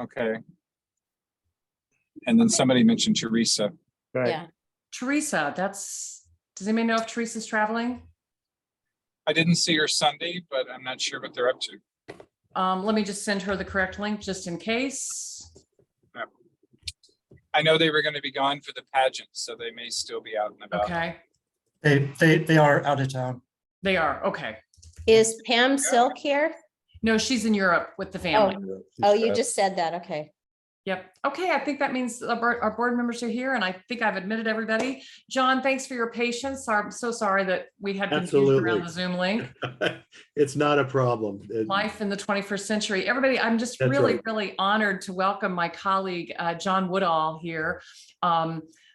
Okay. And then somebody mentioned Teresa. Right. Yeah. Teresa, does anybody know if Teresa's traveling? I didn't see her Sunday, but I'm not sure what they're up to. Let me just send her the correct link just in case. I know they were going to be gone for the pageant, so they may still be out and about. Okay, They are out of town. they are, okay. Is Pam Silk here? No, she's in Europe with the family. Oh, you just said that. Okay. Yep. Okay, I think that means our board members are here, and I think I've admitted everybody. John, thanks for your patience. I'm so sorry that we had confusion around Absolutely. the Zoom link. It's not a problem. Life in the 21st century. Everybody, I'm just That's really, right. really honored to welcome my colleague, John Woodall here.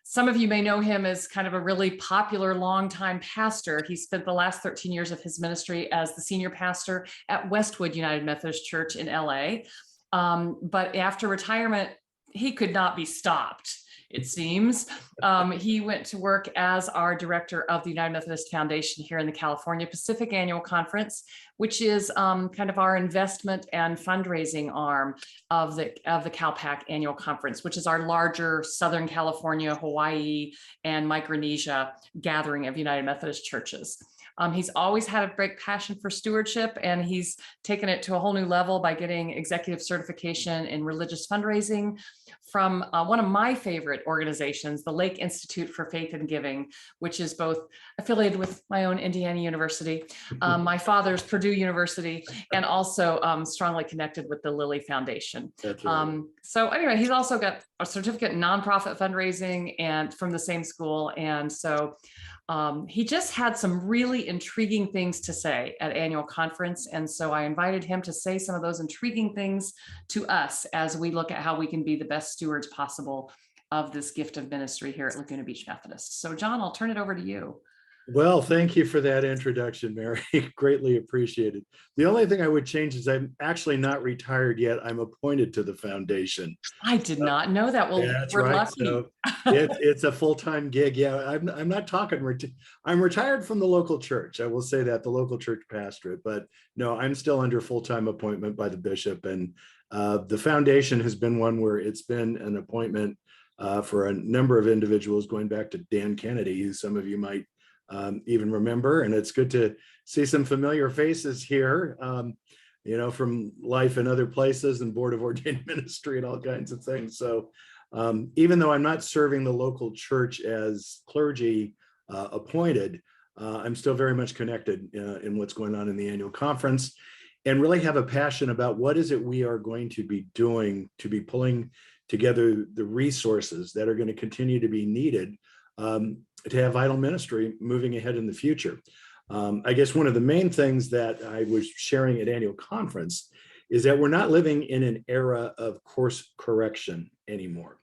Some of you may know him as kind of a really popular longtime pastor. He spent the last 13 years of his ministry as the senior pastor at Westwood United Methodist Church in LA. But after retirement, he could not be stopped, it seems. He went to work as our director of the United Methodist Foundation here in the California Pacific Annual Conference, which is kind of our investment and fundraising arm of the CalPAC Annual Conference, which is our larger Southern California, Hawaii, and Micronesia gathering of United Methodist churches. He's always had a great passion for stewardship, and he's taken it to a whole new level by getting executive certification in religious fundraising from one of my favorite organizations, the Lake Institute for Faith and Giving, which is both affiliated with my own Indiana University, my father's Purdue University, and also strongly connected with the Lilly Foundation. That's right. So anyway, he's also got a certificate in nonprofit fundraising and from the same school. And so he just had some really intriguing things to say at annual conference. And so I invited him to say some of those intriguing things to us as we look at how we can be the best stewards possible of this gift of ministry here at Laguna Beach Methodist. So John, I'll turn it over to you. Well, thank you for that introduction, Mary. Greatly appreciated. The only thing I would change is I'm actually not retired yet. I'm appointed to the foundation. I did not know that. Well, That's we're right. lucky. So it's a full-time gig. Yeah, I'm not talking. I'm retired from the local church. I will say that, the local church pastorate. But no, I'm still under full-time appointment by the bishop. And the foundation has been one where it's been an appointment for a number of individuals going back to Dan Kennedy, who some of you might even remember. And it's good to see some familiar faces here, from life in other places and Board of Ordained Ministry and all kinds of things. So even though I'm not serving the local church as clergy appointed, I'm still very much connected in what's going on in the annual conference, and really have a passion about what is it we are going to be doing to be pulling together the resources that are going to continue to be needed to have vital ministry moving ahead in the future. I guess one of the main things that I was sharing at annual conference is that we're not living in an era of course correction anymore.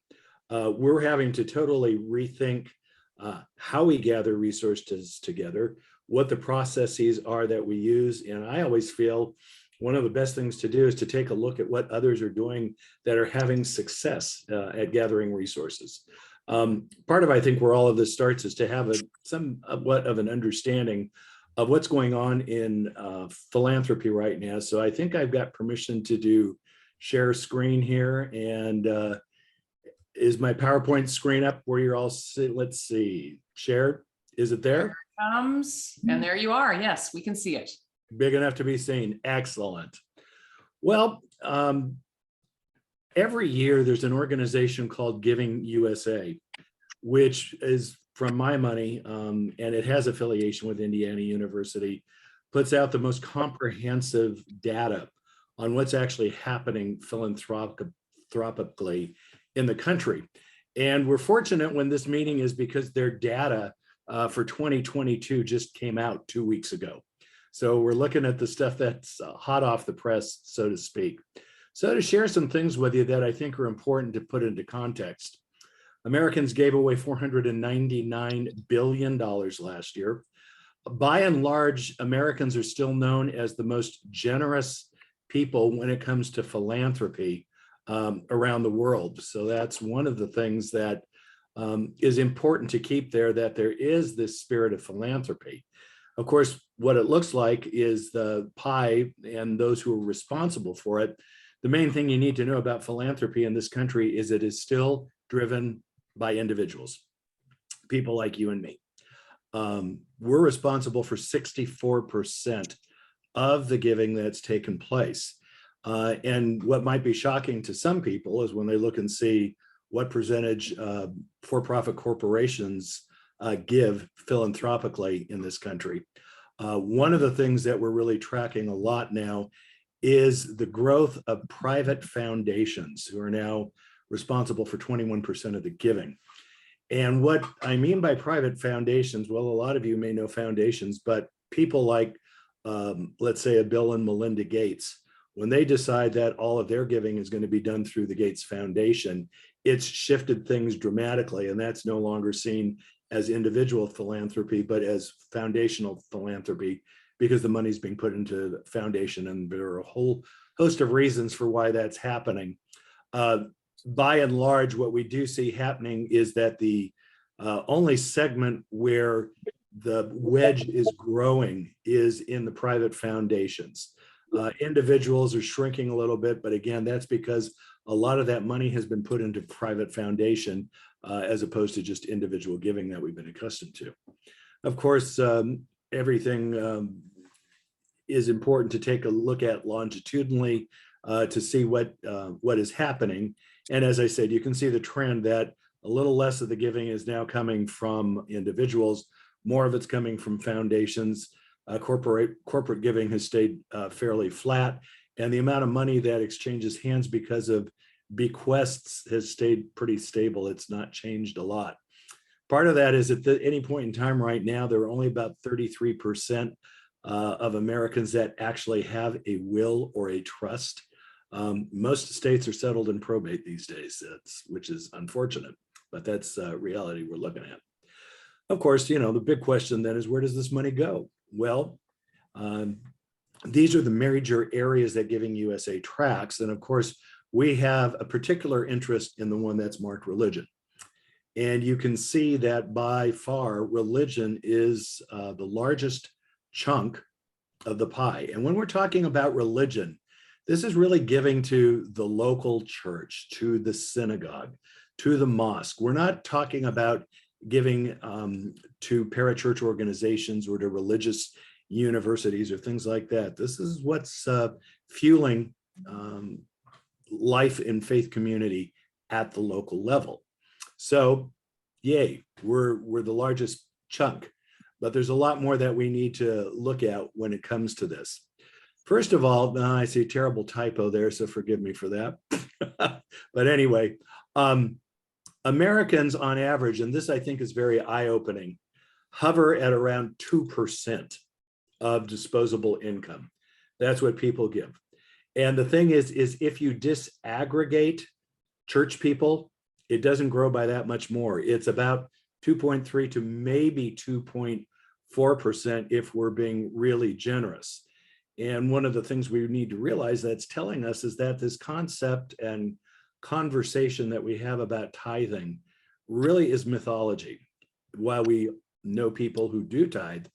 We're having to totally rethink how we gather resources together, what the processes are that we use. And I always feel one of the best things to do is to take a look at what others are doing that are having success at gathering resources. Part of, I think, where all of this starts is to have somewhat of an understanding of what's going on in philanthropy right now. So I think I've got permission to share screen here. And is my PowerPoint screen up where you're all sitting? Let's see, shared. Is it there? Here it comes, and there you are. Yes, we can see it. Big enough to be seen. Excellent. Well, every year there's an organization called Giving USA, which is from my money, and it has affiliation with Indiana University, puts out the most comprehensive data on what's actually happening philanthropically in the country. And we're fortunate when this meeting is because their data for 2022 just came out 2 weeks ago. So we're looking at the stuff that's hot off the press, so to speak. So to share some things with you that I think are important to put into context. Americans gave away $499 billion last year. By and large, Americans are still known as the most generous people when it comes to philanthropy around the world. So that's one of the things that is important to keep there, that there is this spirit of philanthropy. Of course, what it looks like is the pie and those who are responsible for it. the main thing you need to know about philanthropy in this country is it is still driven by individuals, people like you and me. We're responsible for 64% of the giving that's taken place. And what might be shocking to some people is when they look and see what percentage for-profit corporations give philanthropically in this country. One of the things that we're really tracking a lot now is the growth of private foundations who are now responsible for 21% of the giving. And what I mean by private foundations, well, a lot of you may know foundations, but people like, let's say, a Bill and Melinda Gates, when they decide that all of their giving is going to be done through the Gates Foundation, it's shifted things dramatically, and that's no longer seen as individual philanthropy, but as foundational philanthropy, because the money's being put into the foundation, and there are a whole host of reasons for why that's happening. By and large, what we do see happening is that the only segment where the wedge is growing is in the private foundations. Individuals are shrinking a little bit, but again, that's because a lot of that money has been put into private foundation as opposed to just individual giving that we've been accustomed to. Of course, everything is important to take a look at longitudinally to see what is happening. And as I said, you can see the trend that a little less of the giving is now coming from individuals, more of it's coming from foundations. Corporate giving has stayed fairly flat, and the amount of money that exchanges hands because of bequests has stayed pretty stable. It's not changed a lot. Part of that is at any point in time right now, there are only about 33% of Americans that actually have a will or a trust. Most states are settled in probate these days, which is unfortunate, but that's reality we're looking at. Of course, you know, the big question then is, where does this money go? Well, these are the major areas that Giving USA tracks. And of course, we have a particular interest in the one that's marked religion. And you can see that by far, religion is the largest chunk of the pie. And when we're talking about religion, this is really giving to the local church, to the synagogue, to the mosque. We're not talking about giving to parachurch organizations or to religious universities or things like that. This is what's fueling life in faith community at the local level. So, yay, we're the largest chunk, but there's a lot more that we need to look at when it comes to this. First of all, I see a terrible typo there, so forgive me for that. But anyway, Americans on average, and this I think is very eye-opening, hover at around 2% of disposable income. That's what people give. And the thing is if you disaggregate church people, it doesn't grow by that much more. It's about 2.3 to maybe 2.4% if we're being really generous. And one of the things we need to realize that's telling us is that this concept and conversation that we have about tithing really is mythology. While we know people who do tithe,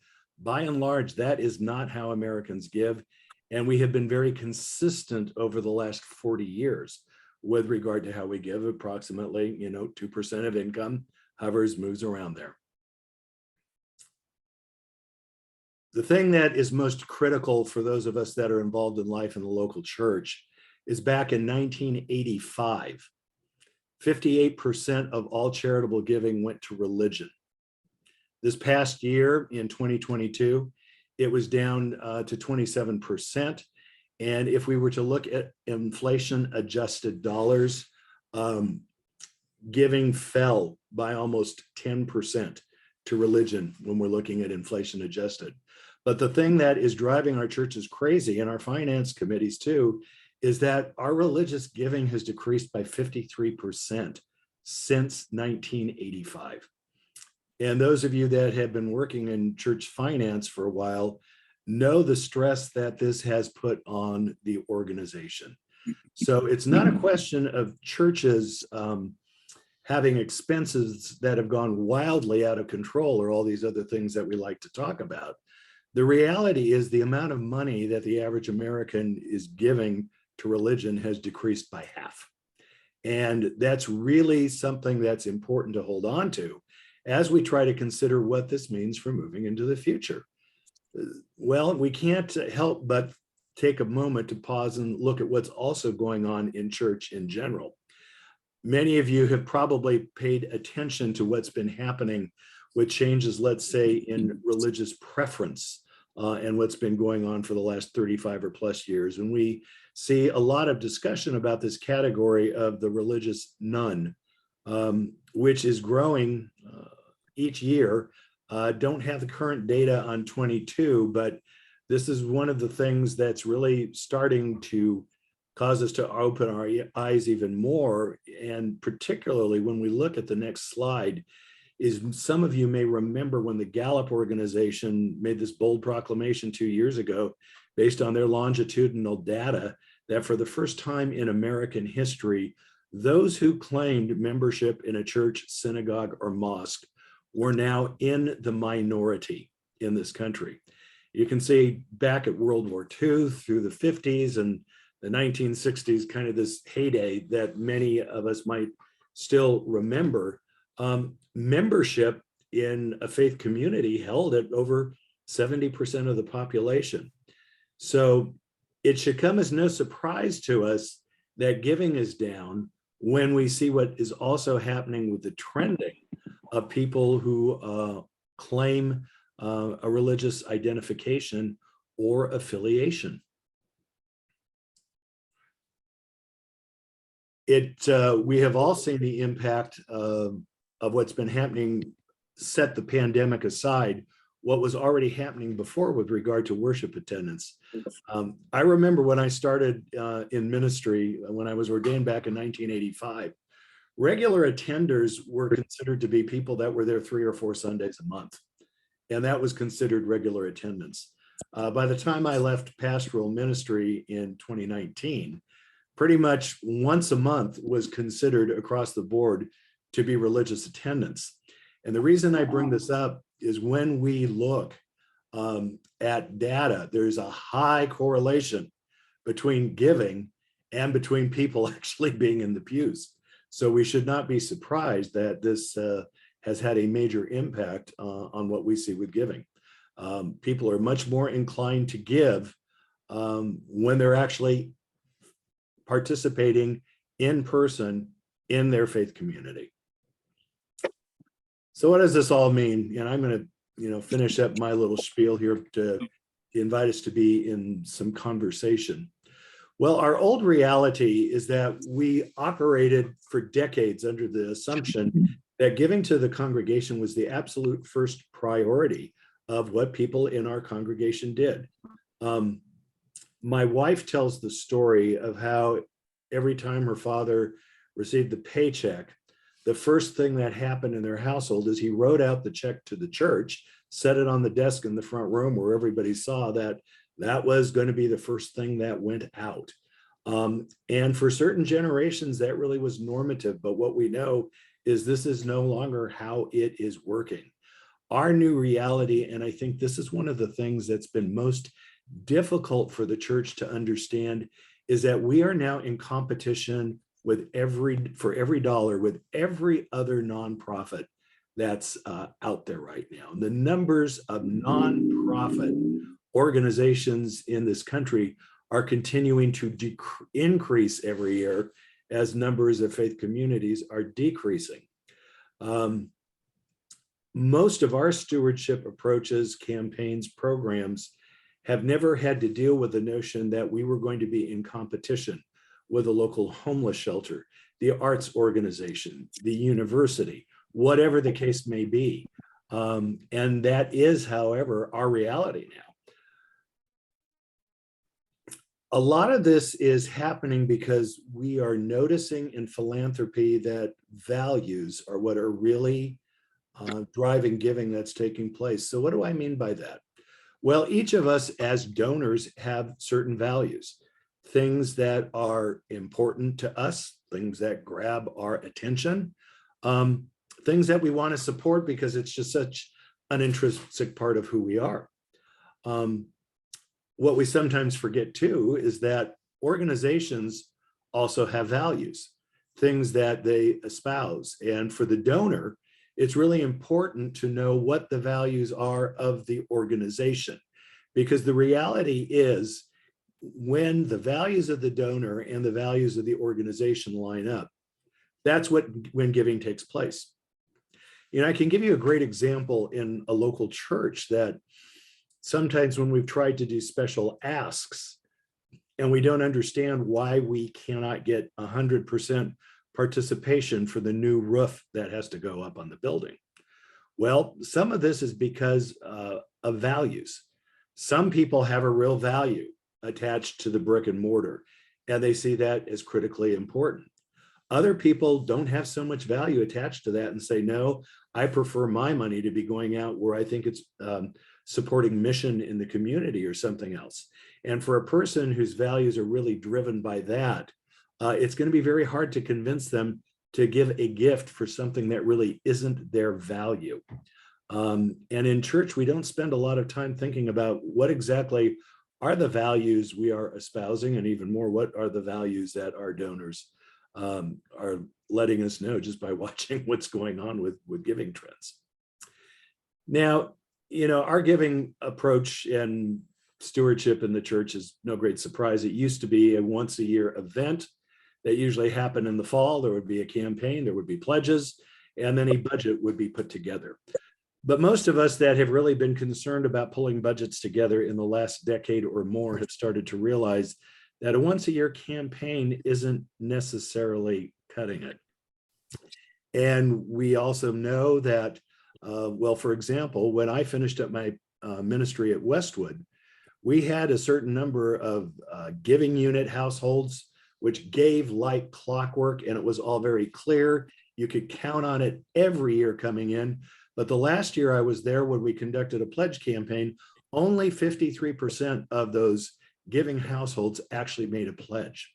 by and large, that is not how Americans give. And we have been very consistent over the last 40 years with regard to how we give. Approximately, 2% of income moves around there. The thing that is most critical for those of us that are involved in life in the local church is back in 1985, 58% of all charitable giving went to religion. This past year in 2022, it was down to 27%. And if we were to look at inflation adjusted dollars, giving fell by almost 10% to religion when we're looking at inflation adjusted. But the thing that is driving our churches crazy, and our finance committees too, is that our religious giving has decreased by 53% since 1985. And those of you that have been working in church finance for a while know the stress that this has put on the organization. So it's not a question of churches having expenses that have gone wildly out of control or all these other things that we like to talk about. The reality is the amount of money that the average American is giving to religion has decreased by half. And that's really something that's important to hold on to as we try to consider what this means for moving into the future. Well, we can't help but take a moment to pause and look at what's also going on in church in general. Many of you have probably paid attention to what's been happening with changes, let's say, in religious preference and what's been going on for the last 35 or plus years. And we see a lot of discussion about this category of the religious none, which is growing each year. Don't have the current data on 22, but this is one of the things that's really starting to cause us to open our eyes even more. And particularly when we look at the next slide, is some of you may remember when the Gallup organization made this bold proclamation 2 years ago, based on their longitudinal data, that for the first time in American history, those who claimed membership in a church, synagogue, or mosque were now in the minority in this country. You can see back at World War II through the 50s and the 1960s, kind of this heyday that many of us might still remember, membership in a faith community held at over 70% of the population. So it should come as no surprise to us that giving is down when we see what is also happening with the trending of people who claim a religious identification or affiliation. We have all seen the impact of what's been happening, set the pandemic aside, what was already happening before with regard to worship attendance. I remember when I started in ministry, when I was ordained back in 1985, regular attenders were considered to be people that were there 3 or 4 Sundays a month. And that was considered regular attendance. By the time I left pastoral ministry in 2019, pretty much once a month was considered across the board to be religious attendance. And the reason I bring this up is when we look at data, there's a high correlation between giving and between people actually being in the pews. So we should not be surprised that this has had a major impact on what we see with giving. People are much more inclined to give when they're actually participating in person in their faith community. So what does this all mean? And I'm going to, finish up my little spiel here to invite us to be in some conversation. Well, our old reality is that we operated for decades under the assumption that giving to the congregation was the absolute first priority of what people in our congregation did. My wife tells the story of how every time her father received the paycheck, the first thing that happened in their household is he wrote out the check to the church, set it on the desk in the front room where everybody saw that that was going to be the first thing that went out. And for certain generations, that really was normative. But what we know is this is no longer how it is working. Our new reality, and I think this is one of the things that's been most difficult for the church to understand, is that we are now in competition with for every dollar with every other nonprofit that's out there right now. The numbers of nonprofit organizations in this country are continuing to increase every year as numbers of faith communities are decreasing. Most of our stewardship approaches, campaigns, programs have never had to deal with the notion that we were going to be in competition with a local homeless shelter, the arts organization, the university, whatever the case may be. And that is, however, our reality now. A lot of this is happening because we are noticing in philanthropy that values are what are really driving giving that's taking place. So what do I mean by that? Well, each of us as donors have certain values, things that are important to us, things that grab our attention, things that we want to support because it's just such an intrinsic part of who we are. What we sometimes forget too is that organizations also have values, things that they espouse. And for the donor, it's really important to know what the values are of the organization, because the reality is when the values of the donor and the values of the organization line up, that's when giving takes place. You know, I can give you a great example in a local church that sometimes when we've tried to do special asks and we don't understand why we cannot get 100% participation for the new roof that has to go up on the building. Well, some of this is because of values. Some people have a real value attached to the brick and mortar, and they see that as critically important. Other people don't have so much value attached to that and say, no, I prefer my money to be going out where I think it's supporting mission in the community or something else. And for a person whose values are really driven by that, it's going to be very hard to convince them to give a gift for something that really isn't their value. And in church, we don't spend a lot of time thinking about what exactly are the values we are espousing, and even more, what are the values that our donors are letting us know just by watching what's going on with giving trends. Now, you know, our giving approach and stewardship in the church is no great surprise. It used to be a once a year event that usually happened in the fall. There would be a campaign, there would be pledges, and then a budget would be put together. But most of us that have really been concerned about pulling budgets together in the last decade or more have started to realize that a once a year campaign isn't necessarily cutting it. And we also know that, well, for example, when I finished up my ministry at Westwood, we had a certain number of giving unit households, which gave like clockwork, and it was all very clear. You could count on it every year coming in. But the last year I was there when we conducted a pledge campaign, only 53% of those giving households actually made a pledge.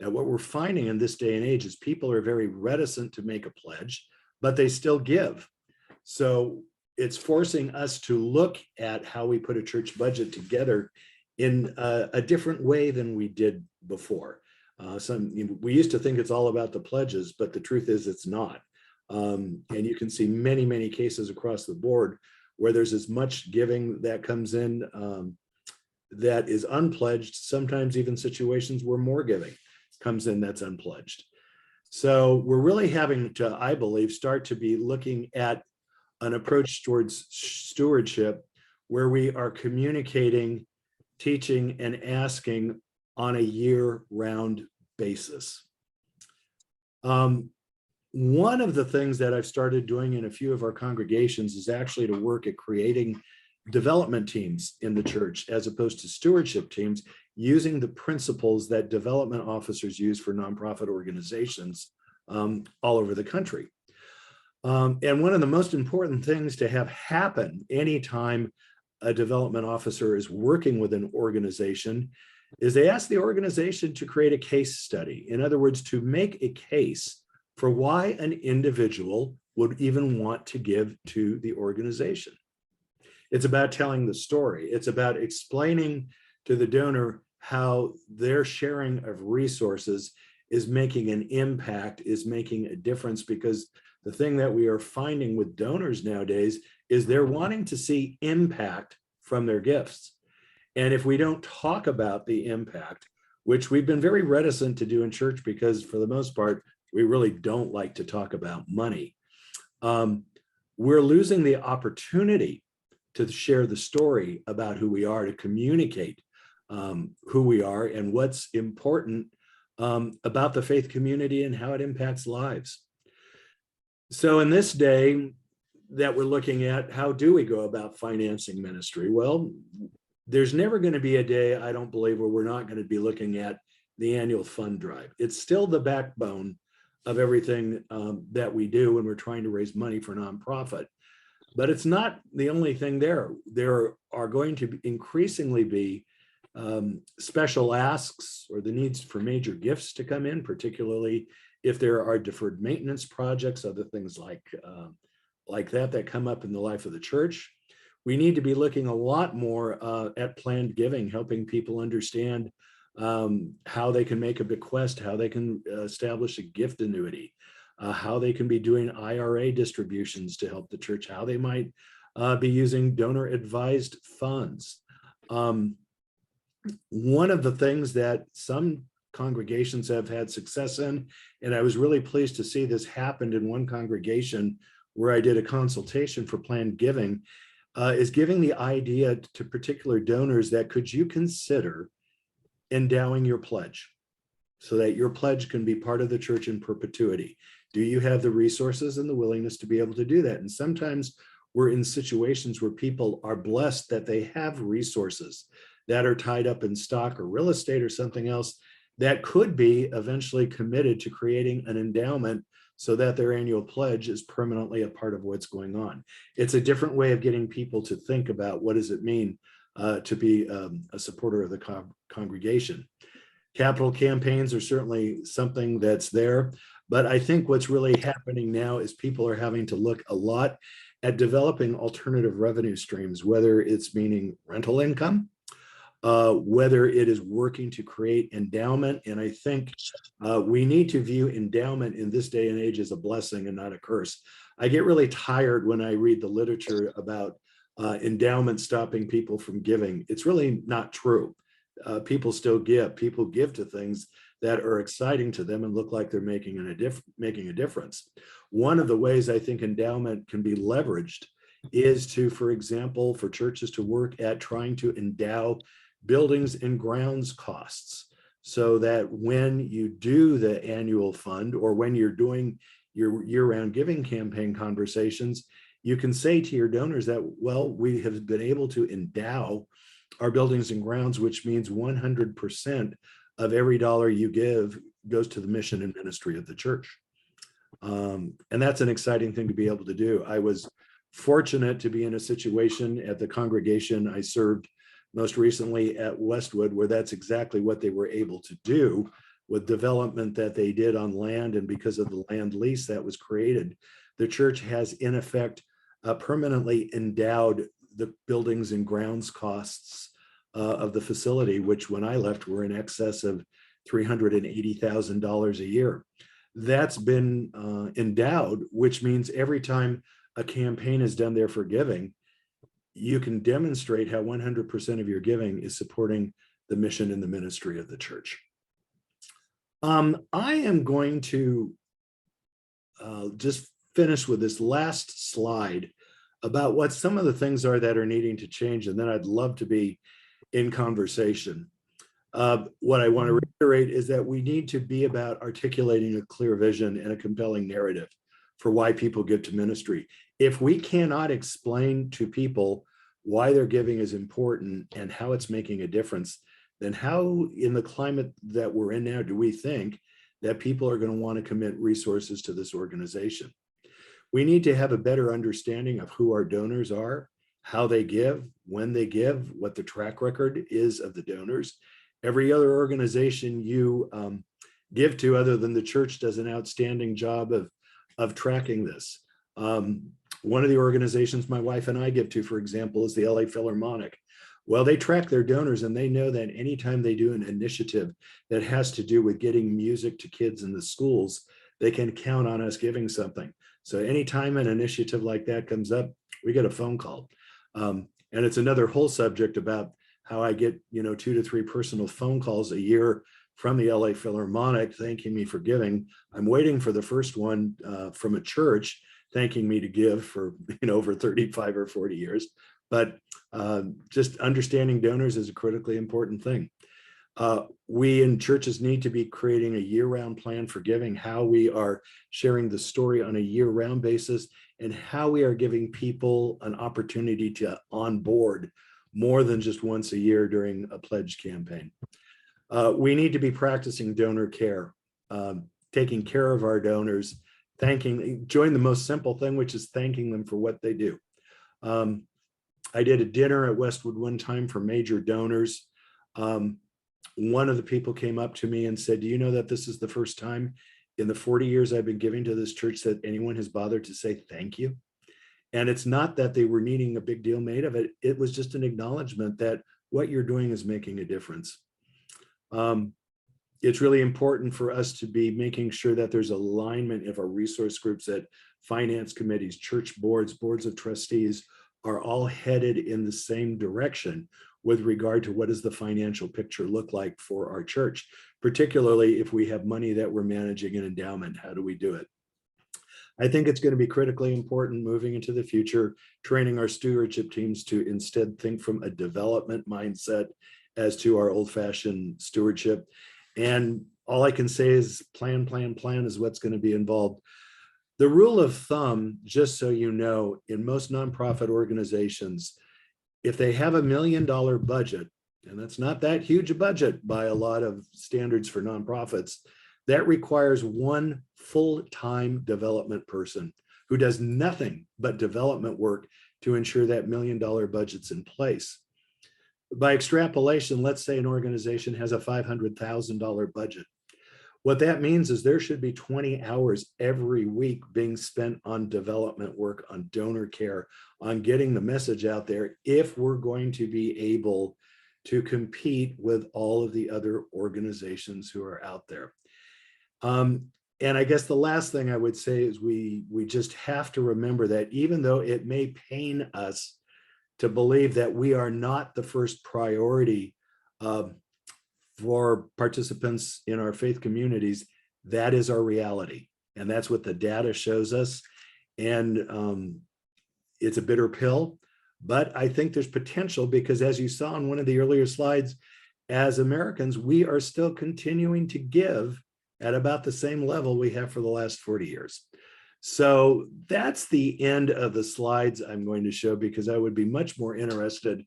Now, what we're finding in this day and age is people are very reticent to make a pledge, but they still give. So it's forcing us to look at how we put a church budget together in a different way than we did before. We used to think it's all about the pledges, but the truth is it's not. And you can see many, many cases across the board where there's as much giving that comes in that is unpledged, sometimes even situations where more giving comes in that's unpledged. So we're really having to, I believe, start to be looking at an approach towards stewardship where we are communicating, teaching, and asking on a year-round basis. One of the things that I've started doing in a few of our congregations is actually to work at creating development teams in the church as opposed to stewardship teams, using the principles that development officers use for nonprofit organizations all over the country. And one of the most important things to have happen anytime a development officer is working with an organization is they ask the organization to create a case study. In other words, to make a case for why an individual would even want to give to the organization. It's about telling the story. It's about explaining to the donor how their sharing of resources is making an impact, is making a difference, because the thing that we are finding with donors nowadays is they're wanting to see impact from their gifts. And if we don't talk about the impact, which we've been very reticent to do in church because for the most part, we really don't like to talk about money, we're losing the opportunity to share the story about who we are, to communicate who we are and what's important about the faith community and how it impacts lives. So in this day that we're looking at, how do we go about financing ministry? Well, there's never going to be a day, I don't believe, where we're not going to be looking at the annual fund drive. It's still the backbone of everything that we do when we're trying to raise money for nonprofit. But it's not the only thing there. There are going to increasingly be special asks or the needs for major gifts to come in, particularly if there are deferred maintenance projects, other things like that come up in the life of the church. We need to be looking a lot more at planned giving, helping people understand how they can make a bequest, how they can establish a gift annuity, how they can be doing IRA distributions to help the church, how they might be using donor advised funds. One of the things that some congregations have had success in, and I was really pleased to see this happened in one congregation where I did a consultation for planned giving, is giving the idea to particular donors that could you consider endowing your pledge so that your pledge can be part of the church in perpetuity. Do you have the resources and the willingness to be able to do that? And sometimes we're in situations where people are blessed that they have resources that are tied up in stock or real estate or something else that could be eventually committed to creating an endowment so that their annual pledge is permanently a part of what's going on. It's a different way of getting people to think about what does it mean to be a supporter of the congregation. Capital campaigns are certainly something that's there, but I think what's really happening now is people are having to look a lot at developing alternative revenue streams, whether it's meaning rental income, whether it is working to create endowment. And I think we need to view endowment in this day and age as a blessing and not a curse. I get really tired when I read the literature about endowment stopping people from giving. It's really not true. People still give. People give to things that are exciting to them and look like they're making a difference. One of the ways I think endowment can be leveraged is to, for example, for churches to work at trying to endow buildings and grounds costs so that when you do the annual fund or when you're doing your year-round giving campaign conversations, you can say to your donors that, well, we have been able to endow our buildings and grounds, which means 100% of every dollar you give goes to the mission and ministry of the church. And that's an exciting thing to be able to do. I was fortunate to be in a situation at the congregation I served most recently at Westwood, where that's exactly what they were able to do with development that they did on land. And because of the land lease that was created, the church has in effect permanently endowed the buildings and grounds costs of the facility, which when I left were in excess of $380,000 a year. That's been endowed, which means every time a campaign is done there for giving, you can demonstrate how 100% of your giving is supporting the mission and the ministry of the church. I am going to just finish with this last slide about what some of the things are that are needing to change, and then I'd love to be in conversation. What I want to reiterate is that we need to be about articulating a clear vision and a compelling narrative for why people give to ministry. If we cannot explain to people why their giving is important and how it's making a difference, then how in the climate that we're in now do we think that people are going to want to commit resources to this organization? We need to have a better understanding of who our donors are, how they give, when they give, what the track record is of the donors. Every other organization you give to other than the church does an outstanding job of tracking this. One of the organizations my wife and I give to, for example, is the LA Philharmonic. Well, they track their donors and they know that anytime they do an initiative that has to do with getting music to kids in the schools, they can count on us giving something. So anytime an initiative like that comes up, we get a phone call. And it's another whole subject about how I get, 2 to 3 personal phone calls a year from the LA Philharmonic thanking me for giving. I'm waiting for the first one from a church thanking me to give for over 35 or 40 years. But just understanding donors is a critically important thing. We in churches need to be creating a year-round plan for giving, how we are sharing the story on a year-round basis, and how we are giving people an opportunity to onboard more than just once a year during a pledge campaign. We need to be practicing donor care, taking care of our donors, doing the most simple thing, which is thanking them for what they do. I did a dinner at Westwood one time for major donors. One of the people came up to me and said, do you know that this is the first time in the 40 years I've been giving to this church that anyone has bothered to say thank you? And it's not that they were needing a big deal made of it. It was just an acknowledgement that what you're doing is making a difference. It's really important for us to be making sure that there's alignment of our resource groups, that finance committees, church boards, boards of trustees are all headed in the same direction with regard to what does the financial picture look like for our church, particularly if we have money that we're managing an endowment. How do we do it? I think it's going to be critically important moving into the future, training our stewardship teams to instead think from a development mindset as to our old-fashioned stewardship. And all I can say is plan is what's going to be involved. The rule of thumb, just so you know, in most nonprofit organizations, if they have $1 million budget, and that's not that huge a budget by a lot of standards for nonprofits, that requires one full-time development person who does nothing but development work to ensure that $1 million budget's in place. By extrapolation, let's say an organization has a $500,000 budget. What that means is there should be 20 hours every week being spent on development work, on donor care, on getting the message out there if we're going to be able to compete with all of the other organizations who are out there. And I guess the last thing I would say is we just have to remember that even though it may pain us to believe that we are not the first priority for participants in our faith communities, that is our reality. And that's what the data shows us. And it's a bitter pill, but I think there's potential because as you saw in one of the earlier slides, as Americans, we are still continuing to give at about the same level we have for the last 40 years. So that's the end of the slides I'm going to show because I would be much more interested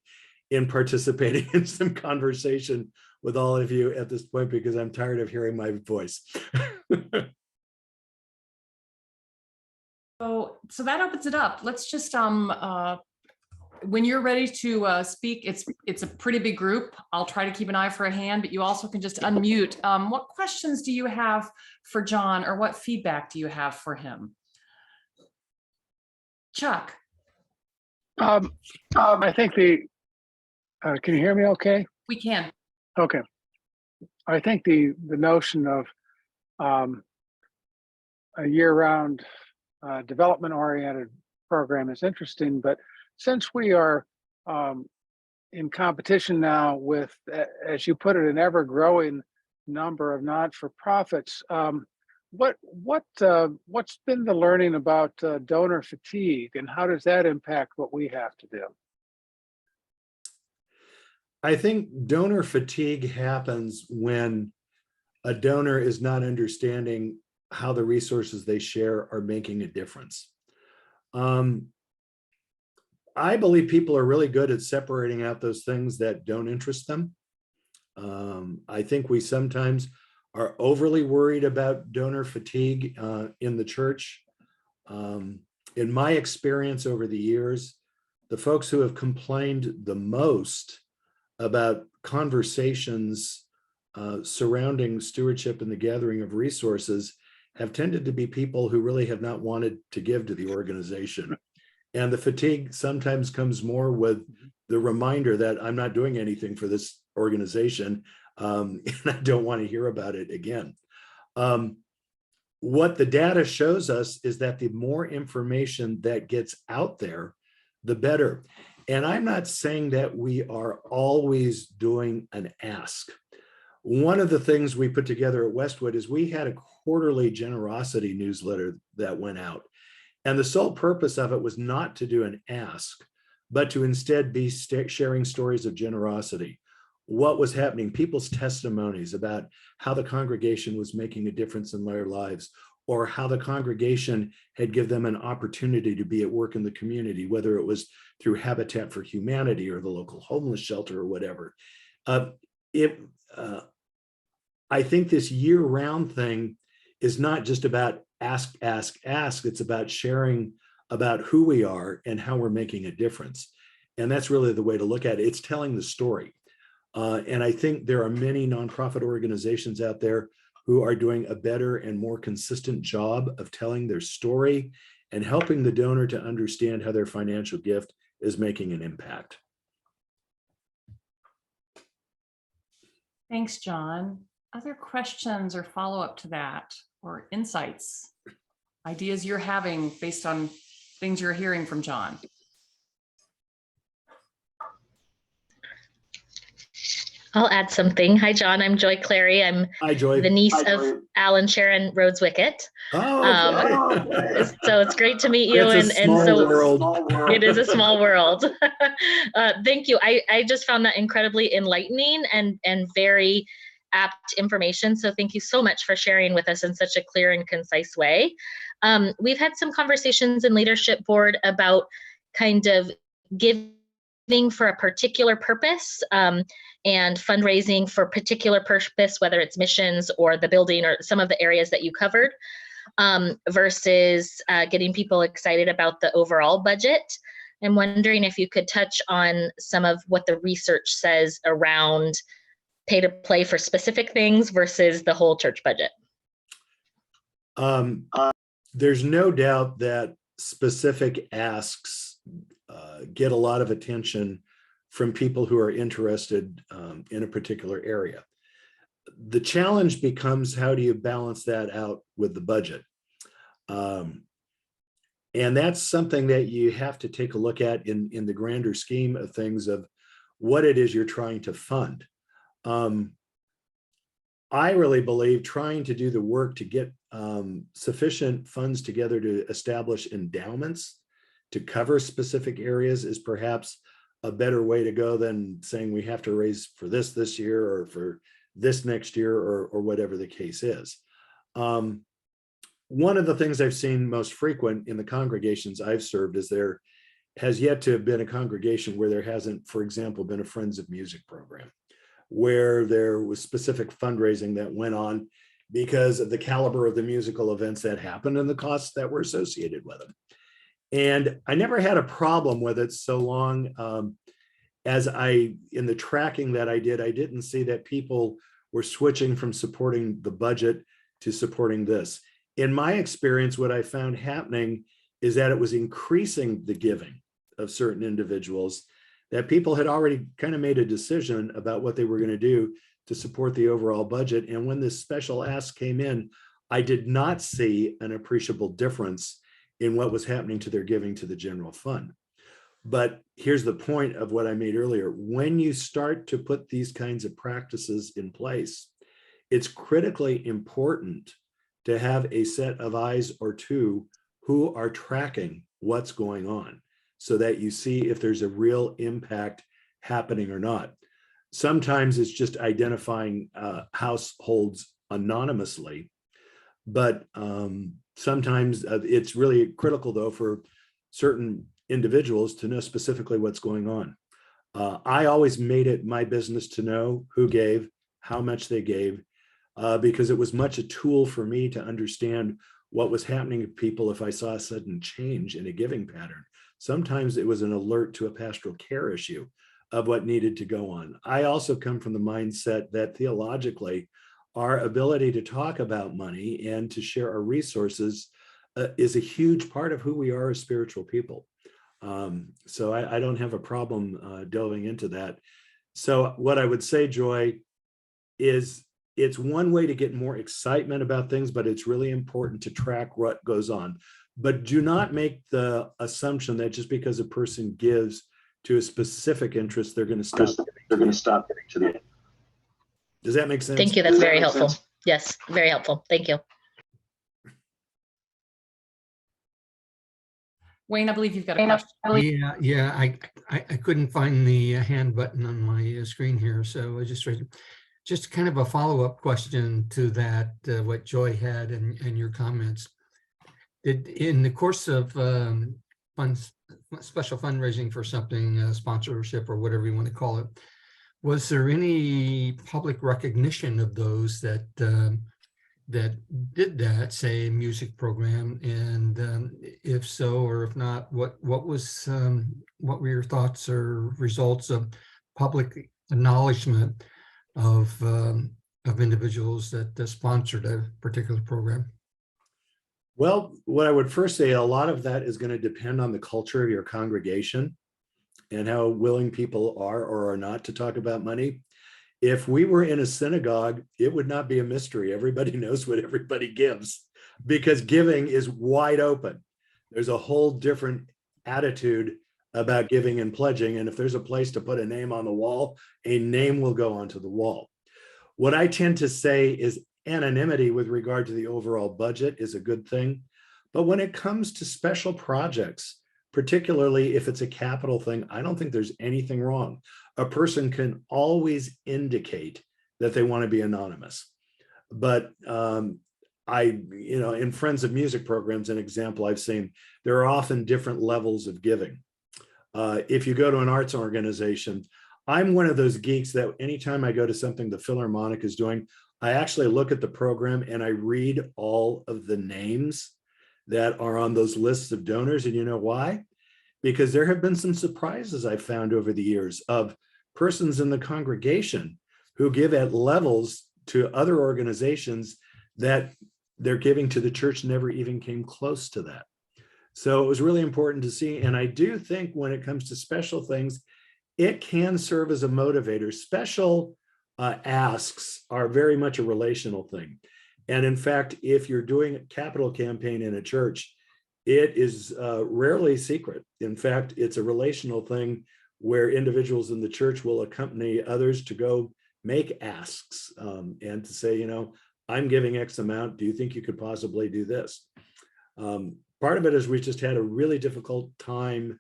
in participating in some conversation with all of you at this point because I'm tired of hearing my voice. So that opens it up. Let's just when you're ready to speak, it's a pretty big group. I'll try to keep an eye for a hand, but you also can just unmute. What questions do you have for John, or what feedback do you have for him? Chuck. I think can you hear me okay? We can. Okay. I think the notion of a year-round development-oriented program is interesting, but since we are in competition now with, as you put it, an ever-growing number of not-for-profits, what's been the learning about donor fatigue, and how does that impact what we have to do? I think donor fatigue happens when a donor is not understanding how the resources they share are making a difference. I believe people are really good at separating out those things that don't interest them. I think we sometimes are overly worried about donor fatigue in the church. In my experience over the years, the folks who have complained the most about conversations surrounding stewardship and the gathering of resources have tended to be people who really have not wanted to give to the organization. And the fatigue sometimes comes more with the reminder that I'm not doing anything for this organization and I don't want to hear about it again. What the data shows us is that the more information that gets out there, the better. And I'm not saying that we are always doing an ask. One of the things we put together at Westwood is we had a quarterly generosity newsletter that went out. And the sole purpose of it was not to do an ask, but to instead be sharing stories of generosity. What was happening, people's testimonies about how the congregation was making a difference in their lives, or how the congregation had given them an opportunity to be at work in the community, whether it was through Habitat for Humanity or the local homeless shelter or whatever. I think this year-round thing is not just about ask. It's about sharing about who we are and how we're making a difference. And that's really the way to look at it. It's telling the story. And I think there are many nonprofit organizations out there who are doing a better and more consistent job of telling their story and helping the donor to understand how their financial gift is making an impact. Thanks, John. Other questions or follow-up to that, or insights, ideas you're having based on things you're hearing from John? I'll add something. Hi, John. I'm Joy Clary. I'm Hi, Joy. the niece of Alan Sharon Rhodes Wicket. Oh, okay. So it's great to meet you. It's a And small so world. it is a small world. Thank you. I just found that incredibly enlightening and very apt information. So thank you so much for sharing with us in such a clear and concise way. We've had some conversations in leadership board about kind of giving for a particular purpose and fundraising for particular purpose, whether it's missions or the building or some of the areas that you covered, versus getting people excited about the overall budget. I'm wondering if you could touch on some of what the research says around pay to play for specific things versus the whole church budget. There's no doubt that specific asks get a lot of attention from people who are interested in a particular area. The challenge becomes, how do you balance that out with the budget? And that's something that you have to take a look at in the grander scheme of things, of what it is you're trying to fund. I really believe trying to do the work to get sufficient funds together to establish endowments to cover specific areas is perhaps a better way to go than saying we have to raise for this year or for this next year, or whatever the case is. One of the things I've seen most frequent in the congregations I've served is there has yet to have been a congregation where there hasn't, for example, been a Friends of Music program, where there was specific fundraising that went on because of the caliber of the musical events that happened and the costs that were associated with them. And I never had a problem with it, so long as in the tracking that I did, I didn't see that people were switching from supporting the budget to supporting this. In my experience, what I found happening is that it was increasing the giving of certain individuals, that people had already kind of made a decision about what they were going to do to support the overall budget. And when this special ask came in, I did not see an appreciable difference in what was happening to their giving to the general fund. But here's the point of what I made earlier. When you start to put these kinds of practices in place, it's critically important to have a set of eyes or two who are tracking what's going on, so that you see if there's a real impact happening or not. Sometimes it's just identifying households anonymously, but sometimes it's really critical, though, for certain individuals to know specifically what's going on. I always made it my business to know who gave, how much they gave, because it was much a tool for me to understand what was happening to people if I saw a sudden change in a giving pattern. Sometimes it was an alert to a pastoral care issue of what needed to go on. I also come from the mindset that theologically, our ability to talk about money and to share our resources is a huge part of who we are as spiritual people. So I don't have a problem delving into that. So what I would say, Joy, is it's one way to get more excitement about things, but it's really important to track what goes on. But do not make the assumption that just because a person gives to a specific interest, they're going to stop. They're going to stop giving to the. Does that make sense? Thank you. That's very helpful. Yes, very helpful. Thank you. Wayne, I believe you've got a question. Yeah. I couldn't find the hand button on my screen here, so I just kind of a follow-up question to that, what Joy had and your comments. In the course of special fundraising for something, sponsorship or whatever you want to call it, was there any public recognition of those that did that, say, music program? And if so, or if not, what were your thoughts or results of public acknowledgement of individuals that sponsored a particular program? Well, what I would first say, a lot of that is going to depend on the culture of your congregation and how willing people are or are not to talk about money. If we were in a synagogue, it would not be a mystery. Everybody knows what everybody gives because giving is wide open. There's a whole different attitude about giving and pledging. And if there's a place to put a name on the wall, a name will go onto the wall. What I tend to say is anonymity with regard to the overall budget is a good thing. But when it comes to special projects, particularly if it's a capital thing, I don't think there's anything wrong. A person can always indicate that they want to be anonymous. But in Friends of Music programs, an example I've seen, there are often different levels of giving. If you go to an arts organization, I'm one of those geeks that anytime I go to something the Philharmonic is doing, I actually look at the program and I read all of the names that are on those lists of donors. And you know why? Because there have been some surprises I've found over the years of persons in the congregation who give at levels to other organizations that their giving to the church never even came close to that. So it was really important to see. And I do think when it comes to special things, it can serve as a motivator. Special asks are very much a relational thing. And in fact, if you're doing a capital campaign in a church, it is rarely secret. In fact, it's a relational thing where individuals in the church will accompany others to go make asks and to say, I'm giving X amount. Do you think you could possibly do this? Part of it is we just had a really difficult time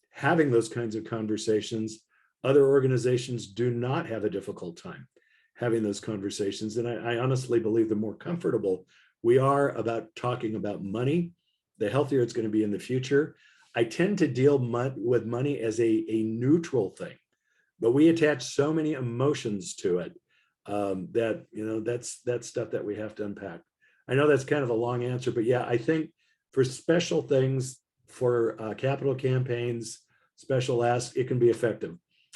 having those kinds of conversations. Other organizations do not have a difficult time having those conversations. And I honestly believe the more comfortable we are about talking about money, the healthier it's going to be in the future. I tend to deal with money as a neutral thing, but we attach so many emotions to it that that's stuff that we have to unpack. I know that's kind of a long answer, but yeah, I think for special things, for capital campaigns, special asks, it can be effective.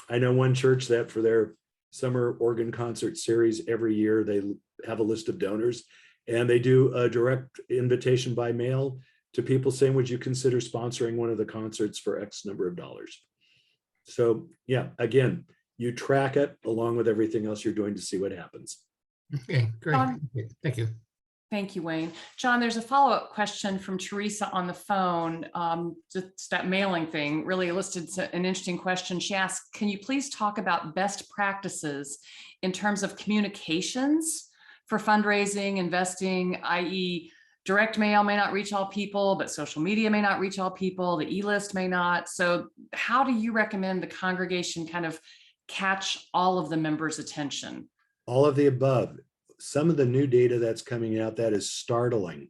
I know one church that for their summer organ concert series, every year they have a list of donors and they do a direct invitation by mail to people saying, would you consider sponsoring one of the concerts for X number of dollars? So yeah, again, you track it along with everything else you're doing to see what happens. Okay, great. Thank you. Thank you, Wayne. John, there's a follow-up question from Teresa on the phone. Just that mailing thing really elicited an interesting question. She asked, can you please talk about best practices in terms of communications for fundraising, investing, i.e. direct mail may not reach all people, but social media may not reach all people, the e-list may not. So how do you recommend the congregation kind of catch all of the members' attention? All of the above. Some of the new data that's coming out that is startling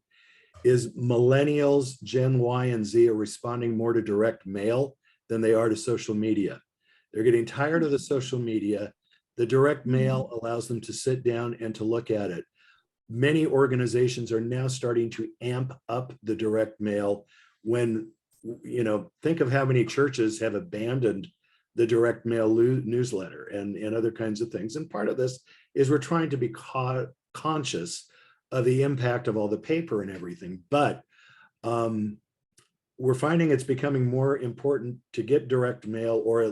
is millennials, Gen Y and Z are responding more to direct mail than they are to social media. They're getting tired of the social media. The direct mail allows them to sit down and to look at it. Many organizations are now starting to amp up the direct mail when, think of how many churches have abandoned the direct mail newsletter and other kinds of things. And part of this is we're trying to be conscious of the impact of all the paper and everything. But we're finding it's becoming more important to get direct mail or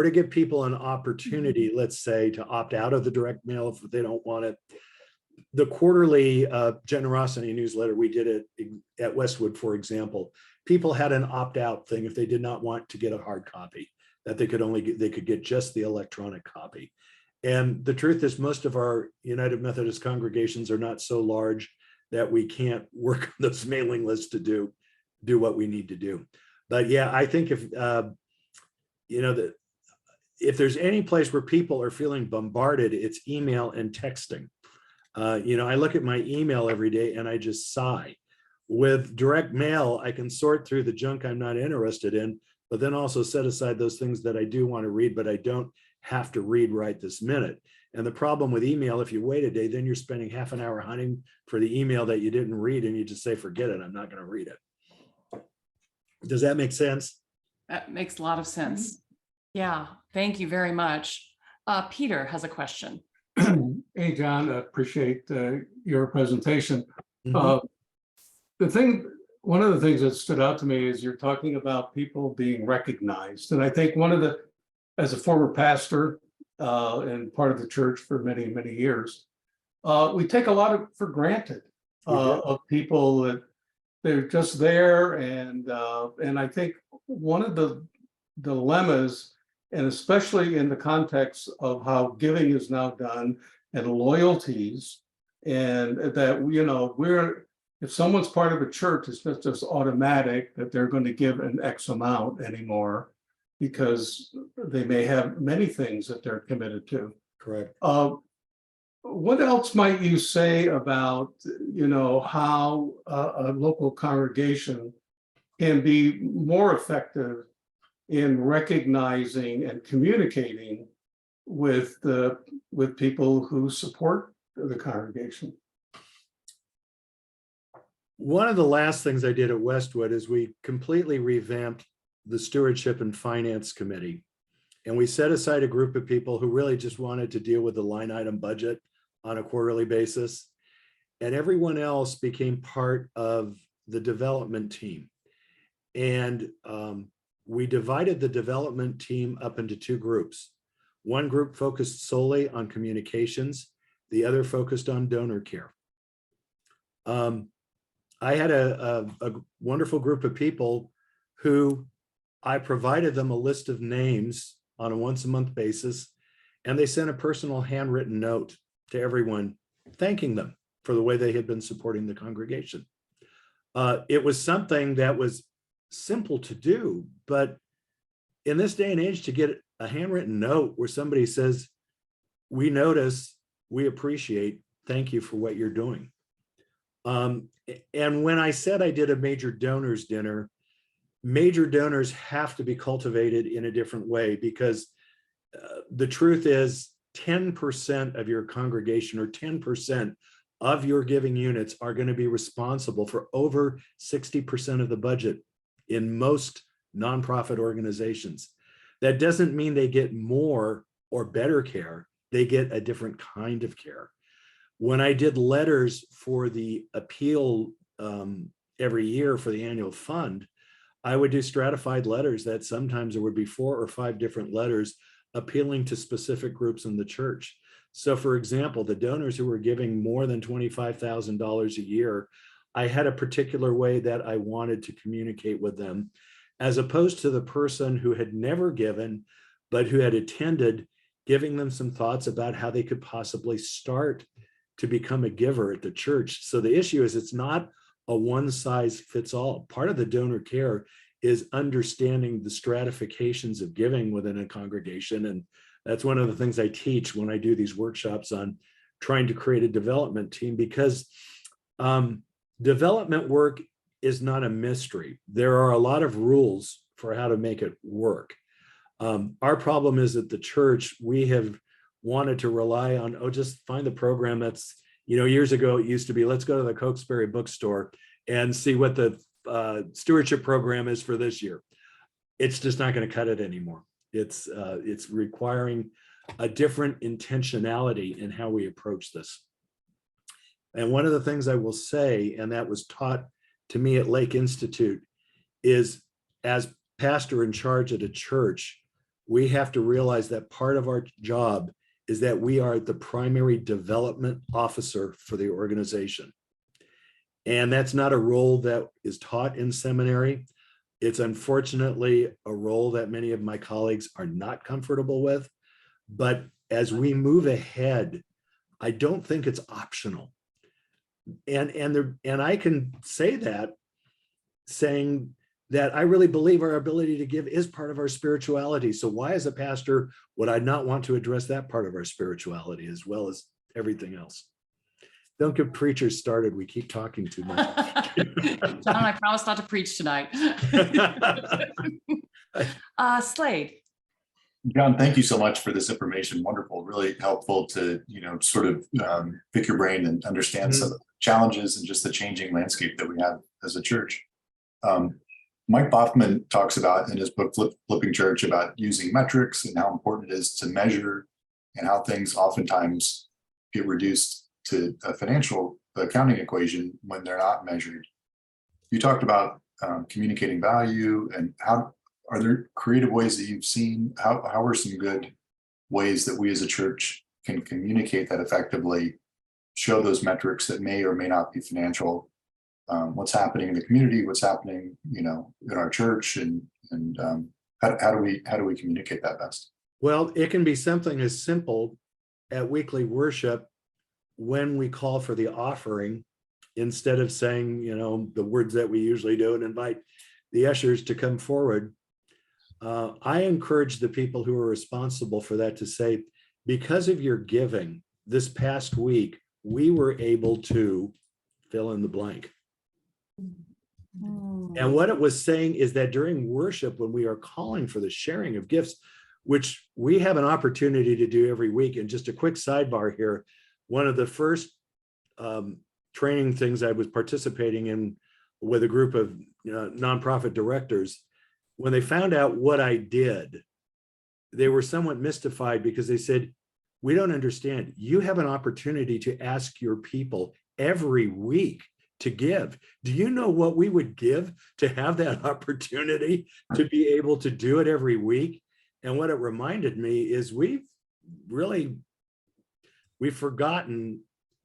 to give people an opportunity, let's say, to opt out of the direct mail if they don't want it. The quarterly generosity newsletter we did at Westwood, for example, people had an opt-out thing if they did not want to get a hard copy, that they could get just the electronic copy. And the truth is most of our United Methodist congregations are not so large that we can't work on those mailing lists to do what we need to do. But yeah, I think if there's any place where people are feeling bombarded, it's email and texting. I look at my email every day and I just sigh. With direct mail, I can sort through the junk I'm not interested in, but then also set aside those things that I do want to read, but I don't have to read right this minute. And the problem with email, if you wait a day, then you're spending half an hour hunting for the email that you didn't read and you just say, forget it, I'm not going to read it. Does that make sense? That makes a lot of sense. Yeah, thank you very much. Peter has a question. Hey, John, I appreciate your presentation. Mhm. One of the things that stood out to me is you're talking about people being recognized. And I think as a former pastor, and part of the church for many, many years. We take a lot for granted We do. of people that they're just there, and I think one of the dilemmas, and especially in the context of how giving is now done and loyalties, and that if someone's part of a church, it's not just automatic that they're going to give an X amount anymore, because they may have many things that they're committed to. Correct. What else might you say about, how a local congregation can be more effective in recognizing and communicating with people who support the congregation? One of the last things I did at Westwood is we completely revamped the Stewardship and Finance Committee. And we set aside a group of people who really just wanted to deal with the line item budget on a quarterly basis. And everyone else became part of the development team. And we divided the development team up into two groups. One group focused solely on communications, the other focused on donor care. I had a wonderful group of people who I provided them a list of names on a once-a-month basis, and they sent a personal handwritten note to everyone thanking them for the way they had been supporting the congregation. It was something that was simple to do, but in this day and age, to get a handwritten note where somebody says, "We notice, we appreciate, thank you for what you're doing." And when I said I did a major donors dinner, major donors have to be cultivated in a different way, because the truth is 10% of your congregation or 10% of your giving units are going to be responsible for over 60% of the budget in most nonprofit organizations. That doesn't mean they get more or better care. They get a different kind of care. When I did letters for the appeal every year for the annual fund, I would do stratified letters that sometimes there would be 4 or 5 different letters appealing to specific groups in the church. So for example, the donors who were giving more than $25,000 a year, I had a particular way that I wanted to communicate with them, as opposed to the person who had never given, but who had attended, giving them some thoughts about how they could possibly start to become a giver at the church. So the issue is, it's not a one size fits all. Part of the donor care is understanding the stratifications of giving within a congregation. And that's one of the things I teach when I do these workshops on trying to create a development team, because development work is not a mystery. There are a lot of rules for how to make it work. Our problem is at the church, we have wanted to rely on, just find the program that's, years ago, it used to be, let's go to the Cokesbury bookstore and see what the stewardship program is for this year. It's just not going to cut it anymore. It's requiring a different intentionality in how we approach this. And one of the things I will say, and that was taught to me at Lake Institute, is as pastor in charge at a church, we have to realize that part of our job is that we are the primary development officer for the organization. And that's not a role that is taught in seminary. It's unfortunately a role that many of my colleagues are not comfortable with. But as we move ahead, I don't think it's optional. And I can say that, saying that I really believe our ability to give is part of our spirituality. So why, as a pastor, would I not want to address that part of our spirituality as well as everything else? Don't get preachers started. We keep talking too much. John, I promise not to preach tonight. Slade. John, thank you so much for this information. Wonderful, really helpful to, sort of pick your brain and understand some of the challenges and just the changing landscape that we have as a church. Mike Boffman talks about in his book, Flipping Church, about using metrics and how important it is to measure, and how things oftentimes get reduced to a financial accounting equation when they're not measured. You talked about communicating value, and how are there creative ways that you've seen? How are some good ways that we as a church can communicate that effectively, show those metrics that may or may not be financial, what's happening in the community, what's happening, in our church, and how do we communicate that best? Well, it can be something as simple at weekly worship when we call for the offering, instead of saying, the words that we usually do and invite the ushers to come forward. I encourage the people who are responsible for that to say, because of your giving this past week, we were able to fill in the blank. And what it was saying is that during worship, when we are calling for the sharing of gifts, which we have an opportunity to do every week, and just a quick sidebar here, one of the first training things I was participating in with a group of nonprofit directors, when they found out what I did, they were somewhat mystified, because they said, we don't understand. You have an opportunity to ask your people every week to give. Do you know what we would give to have that opportunity to be able to do it every week? And what it reminded me is we've forgotten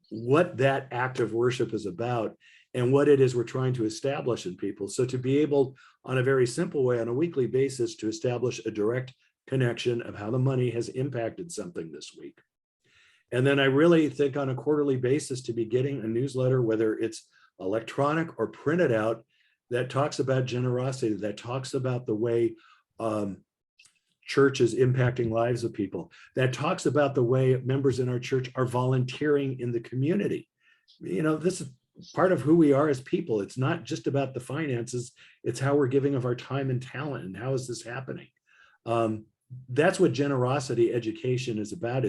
what that act of worship is about and what it is we're trying to establish in people. So to be able, on a very simple way, on a weekly basis, to establish a direct connection of how the money has impacted something this week. And then I really think on a quarterly basis to be getting a newsletter, whether it's electronic or printed out, that talks about generosity, that talks about the way church is impacting lives of people, that talks about the way members in our church are volunteering in the community. This is part of who we are as people. It's not just about the finances, it's how we're giving of our time and talent, and how is this happening? That's what generosity education is about.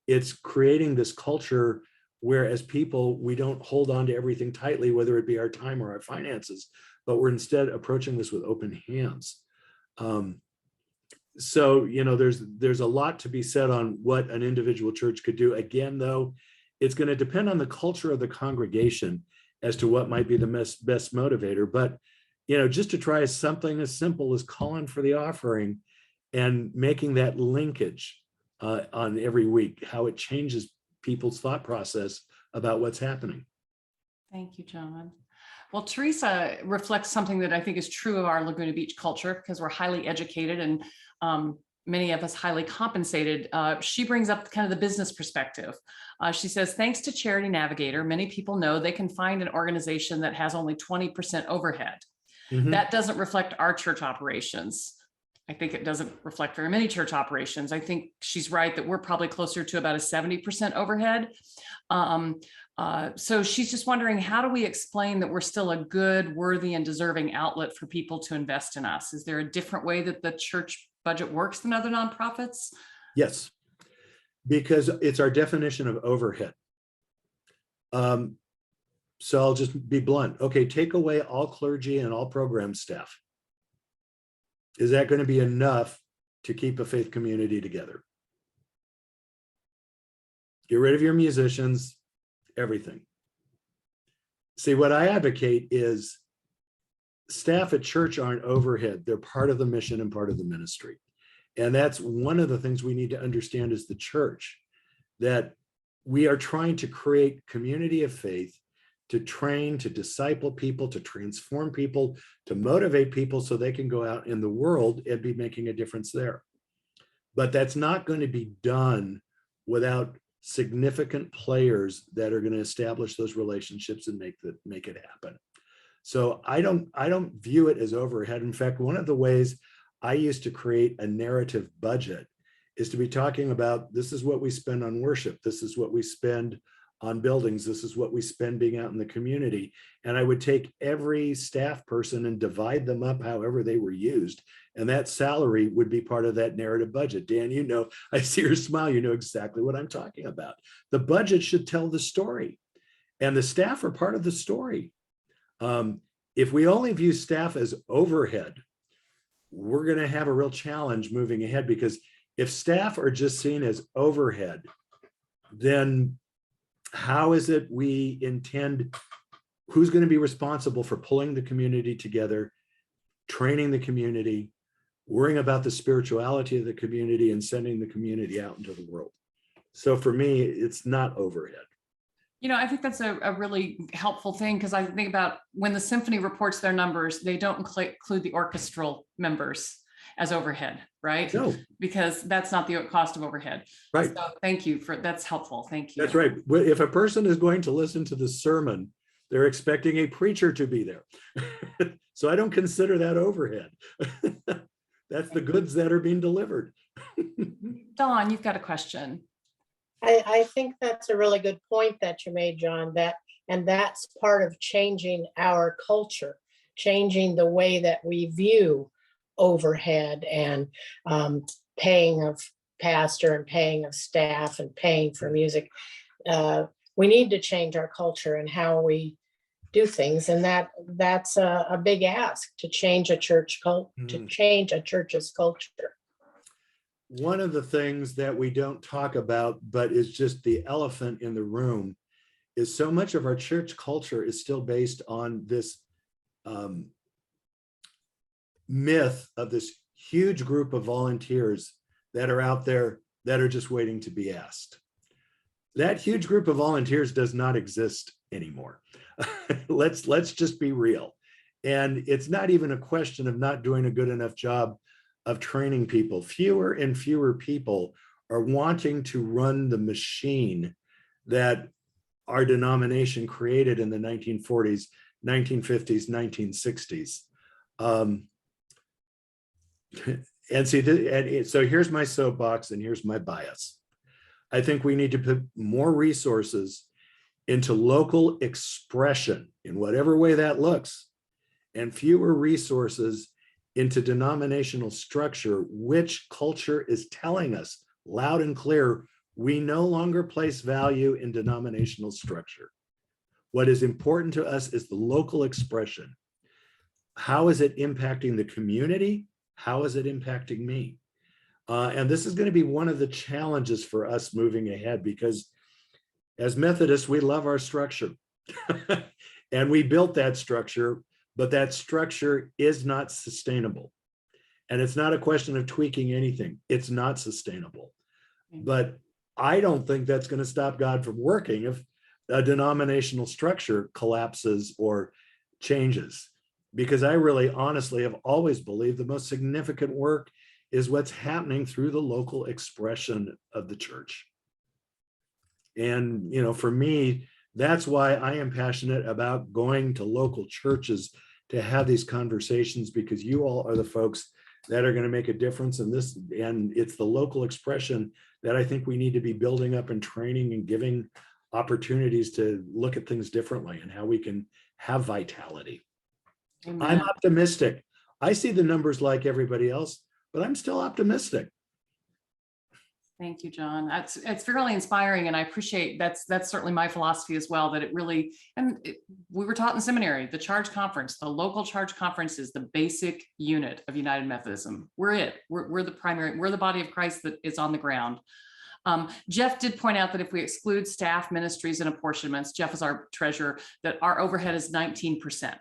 It's creating this culture where, as people, we don't hold on to everything tightly, whether it be our time or our finances, but we're instead approaching this with open hands. So, there's a lot to be said on what an individual church could do. Again, though, it's going to depend on the culture of the congregation as to what might be the best motivator. But, just to try something as simple as calling for the offering and making that linkage on every week, how it changes people's thought process about what's happening. Thank you, John. Well, Teresa reflects something that I think is true of our Laguna Beach culture, because we're highly educated and many of us highly compensated. She brings up kind of the business perspective. She says, thanks to Charity Navigator, many people know they can find an organization that has only 20% overhead. Mhm. That doesn't reflect our church operations. I think it doesn't reflect very many church operations. I think she's right that we're probably closer to about a 70% overhead. So she's just wondering, how do we explain that we're still a good, worthy, and deserving outlet for people to invest in us? Is there a different way that the church budget works than other nonprofits? Yes, because it's our definition of overhead. So I'll just be blunt. Okay, take away all clergy and all program staff. Is that going to be enough to keep a faith community together? Get rid of your musicians, everything. See, what I advocate is staff at church aren't overhead. They're part of the mission and part of the ministry. And that's one of the things we need to understand as the church, that we are trying to create community of faith, to train, to disciple people, to transform people, to motivate people so they can go out in the world and be making a difference there. But that's not going to be done without significant players that are going to establish those relationships and make it happen. So I don't view it as overhead. In fact, one of the ways I used to create a narrative budget is to be talking about, this is what we spend on worship, this is what we spend on buildings, this is what we spend being out in the community. And I would take every staff person and divide them up however they were used. And that salary would be part of that narrative budget. Dan, I see your smile, you know exactly what I'm talking about. The budget should tell the story, and the staff are part of the story. If we only view staff as overhead, we're going to have a real challenge moving ahead, because if staff are just seen as overhead, then how is it we intend, who's going to be responsible for pulling the community together, training the community, worrying about the spirituality of the community and sending the community out into the world. So for me, it's not overhead. I think that's a really helpful thing, because I think about when the symphony reports their numbers, they don't include the orchestral members as overhead, right? No, Because that's not the cost of overhead. right. So thank you that's helpful. Thank you. That's right. Well, if a person is going to listen to the sermon, they're expecting a preacher to be there. So I don't consider that overhead. That's the goods that are being delivered. Dawn, you've got a question. I think that's a really good point that you made, John, and that's part of changing our culture, changing the way that we view overhead and paying of pastor and paying of staff and paying for music. We need to change our culture and how we do things, and that's a big ask to change a church to change a church's culture. One of the things that we don't talk about, but is just the elephant in the room, is so much of our church culture is still based on this myth of this huge group of volunteers that are out there that are just waiting to be asked. That huge group of volunteers does not exist anymore. Let's just be real. And it's not even a question of not doing a good enough job of training people. Fewer and fewer people are wanting to run the machine that our denomination created in the 1940s, 1950s, 1960s. And see, so here's my soapbox and here's my bias. I think we need to put more resources into local expression in whatever way that looks, and fewer resources into denominational structure, which culture is telling us loud and clear, we no longer place value in denominational structure. What is important to us is the local expression. How is it impacting the community? How is it impacting me? And this is going to be one of the challenges for us moving ahead, because as Methodists, we love our structure. And we built that structure, but that structure is not sustainable. And it's not a question of tweaking anything. It's not sustainable. But I don't think that's going to stop God from working if a denominational structure collapses or changes. Because I really honestly have always believed the most significant work is what's happening through the local expression of the church. And, for me, that's why I am passionate about going to local churches to have these conversations, because you all are the folks that are going to make a difference in this. And it's the local expression that I think we need to be building up and training and giving opportunities to look at things differently and how we can have vitality. Amen. I'm optimistic. I see the numbers like everybody else, but I'm still optimistic. Thank you, John. It's fairly inspiring, and I appreciate that's certainly my philosophy as well. That it really, we were taught in seminary, the Charge Conference, the local Charge Conference is the basic unit of United Methodism. We're the primary, we're the body of Christ that is on the ground. Jeff did point out that if we exclude staff, ministries, and apportionments, Jeff is our treasurer, that our overhead is 19%.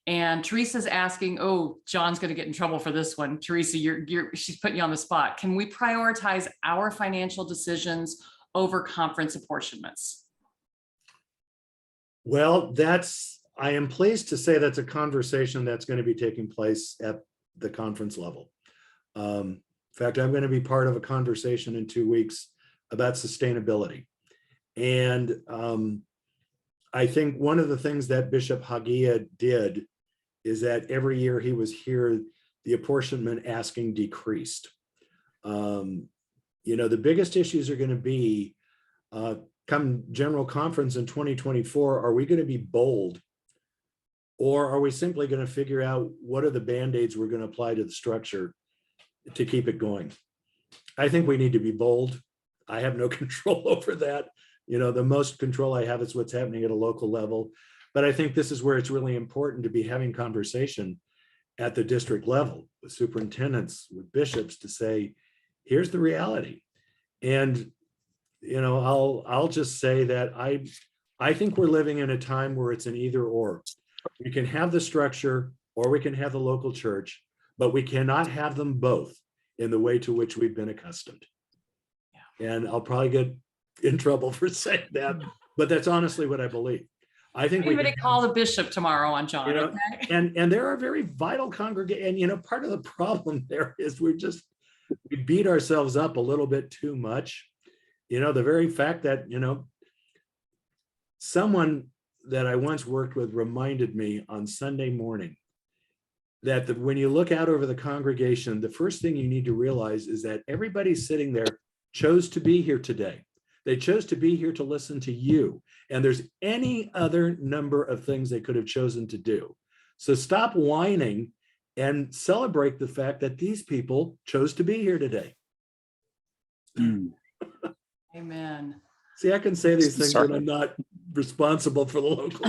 And Teresa's asking, oh, John's going to get in trouble for this one. Teresa, she's putting you on the spot. Can we prioritize our financial decisions over conference apportionments? Well, I am pleased to say that's a conversation that's going to be taking place at the conference level. In fact, I'm going to be part of a conversation in 2 weeks about sustainability. And I think one of the things that Bishop Hagia did is that every year he was here, the apportionment asking decreased. The biggest issues are going to be come General Conference in 2024, are we going to be bold? Or are we simply going to figure out what are the Band-Aids we're going to apply to the structure to keep it going? I think we need to be bold. I have no control over that. The most control I have is what's happening at a local level. But I think this is where it's really important to be having conversation at the district level with superintendents, with bishops, to say, here's the reality. And, I'll just say that I think we're living in a time where it's an either or. We can have the structure or we can have the local church, but we cannot have them both in the way to which we've been accustomed. And I'll probably get in trouble for saying that, but that's honestly what I believe. I think we Anybody can call the bishop tomorrow on John, you know, okay? and there are very vital and part of the problem there is we beat ourselves up a little bit too much. The very fact that, someone that I once worked with reminded me on Sunday morning that when you look out over the congregation, the first thing you need to realize is that everybody sitting there chose to be here today. They chose to be here to listen to you. And there's any other number of things they could have chosen to do. So stop whining and celebrate the fact that these people chose to be here today. Amen. See, I can say these things when I'm not responsible for the local.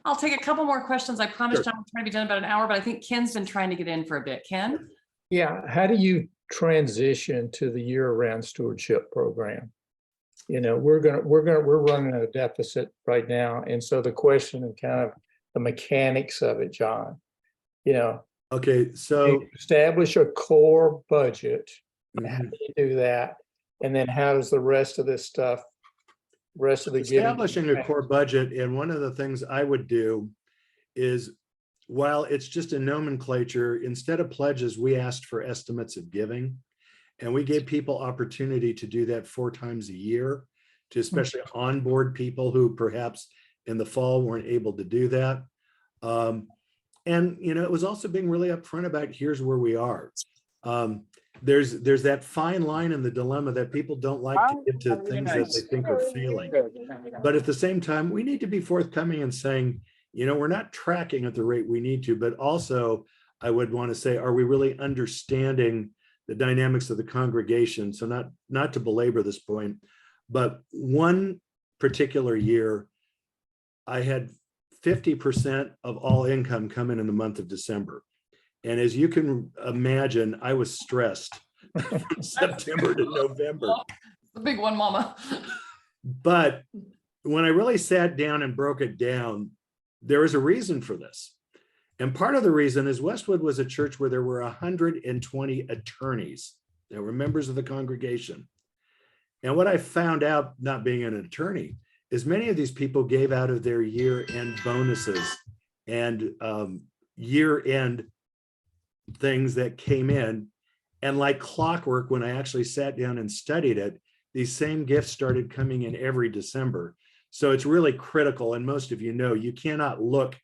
I'll take a couple more questions. I promised Sure. John we're trying to be done about an hour, but I think Ken's been trying to get in for a bit. Ken? Yeah, how do you transition to the year-round stewardship program? We're running at a deficit right now, and so the question of kind of the mechanics of it, John. Okay, so You establish a core budget. How mhm. do you do that? And then how does the rest of this stuff, rest of the giving? Establishing a core budget, and one of the things I would do is, while it's just a nomenclature, instead of pledges, we asked for estimates of giving. And we gave people opportunity to do that 4 times a year, to especially onboard people who perhaps in the fall weren't able to do that. And it was also being really upfront about here's where we are. There's that fine line in the dilemma that people don't like to get to things that they think are failing. But at the same time, we need to be forthcoming and saying, we're not tracking at the rate we need to, but also I would want to say, are we really understanding the dynamics of the congregation? So not to belabor this point, but one particular year, I had 50% of all income come in the month of December. And as you can imagine, I was stressed from September to November. The big one, Mama. But when I really sat down and broke it down, there was a reason for this. And part of the reason is Westwood was a church where there were 120 attorneys that were members of the congregation. And what I found out, not being an attorney, is many of these people gave out of their year-end bonuses and year-end things that came in. And like clockwork, when I actually sat down and studied it, these same gifts started coming in every December. So it's really critical. And most of you cannot look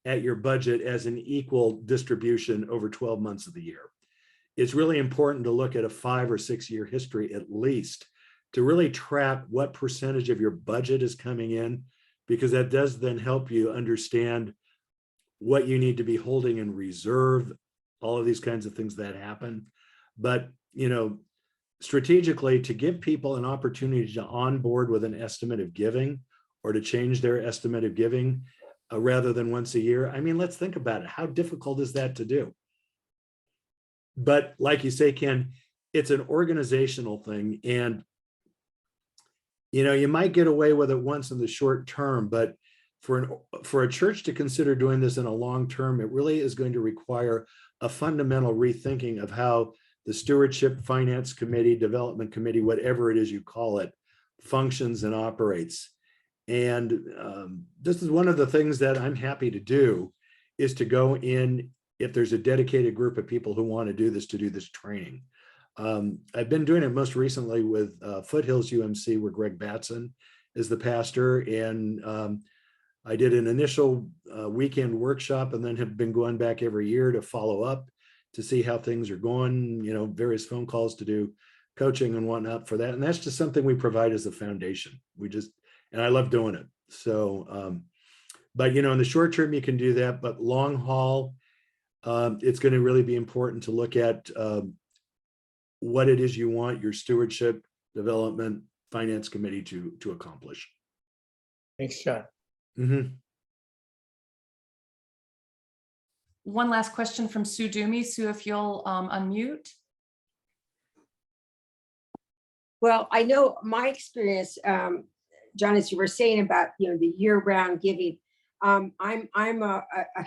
at your budget as an equal distribution over 12 months of the year. It's really important to look at a 5 or 6 year history at least to really track what percentage of your budget is coming in, because that does then help you understand what you need to be holding in reserve, all of these kinds of things that happen. But, strategically, to give people an opportunity to onboard with an estimate of giving or to change their estimate of giving rather than once a year. I mean, let's think about it. How difficult is that to do? But like you say, Ken, it's an organizational thing. And, you might get away with it once in the short term, but for a church to consider doing this in a long term, it really is going to require a fundamental rethinking of how the stewardship, finance committee, development committee, whatever it is you call it, functions and operates. And this is one of the things that I'm happy to do, is to go in, if there's a dedicated group of people who want to do this training. I've been doing it most recently with Foothills UMC, where Greg Batson is the pastor. And I did an initial weekend workshop and then have been going back every year to follow up to see how things are going, various phone calls to do coaching and whatnot for that. And that's just something we provide as a foundation. And I love doing it. So, but, in the short term, you can do that, but long haul, it's going to really be important to look at what it is you want your stewardship, development, finance committee to accomplish. Thanks, John. Mm-hmm. One last question from Sue Doomy. Sue, if you'll unmute. Well, I know my experience, John, as you were saying about, the year-round giving, I'm a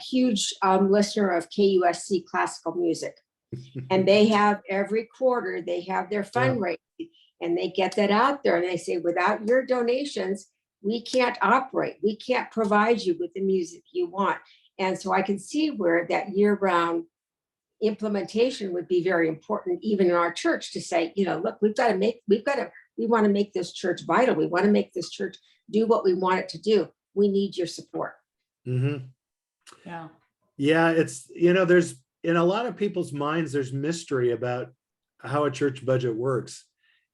huge listener of KUSC classical music. And they have every quarter, they have their fundraising and they get that out there and they say, without your donations, we can't operate. We can't provide you with the music you want. And so I can see where that year-round implementation would be very important, even in our church, to say, you know, look, we want to make this church vital. We want to make this church do what we want it to do. We need your support. Mhm. Yeah. Yeah, it's, you know, there's, in a lot of people's minds, there's mystery about how a church budget works,